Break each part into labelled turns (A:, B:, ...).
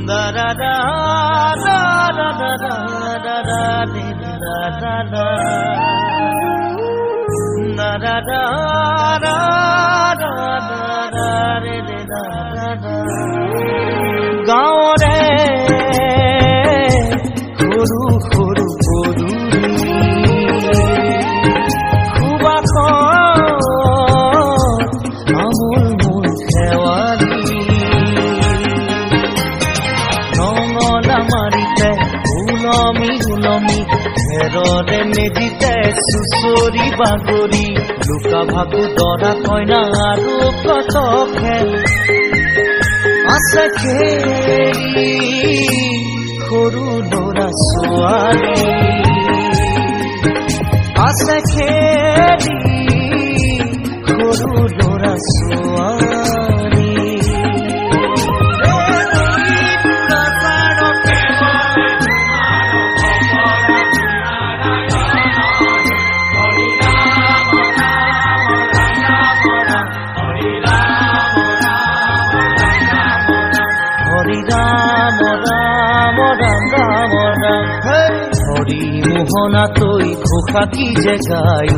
A: da da da da da da da da da da da da da da da da গাঁৱৰে সৰু সৰু পদূলি সুবাসত আমোল মোল শেৱালি নঙলা মাৰিতে উলমি উলমি ঘেৰৰে মেজিতে চুচৰি বাগৰি লুকা ভাগু দৰা কইনা আৰু কত খেল আছে খেলি সৰু ল'ৰা ছোৱালী আছে খেলি সৰু ল'ৰা ছোৱালী হৰি মোহনা তৈ ঘোষা কি যে গায়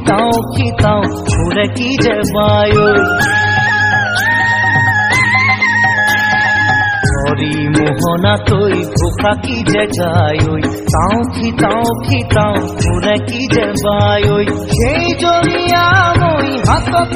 A: তাও খিতাও ফুৰে কি যে বায় হৰি মোহনা তৈ ঘোষা কি যে গায় তাও খিতাও ফুৰে কি যে বায় সেই জৰিয়া মই হাতত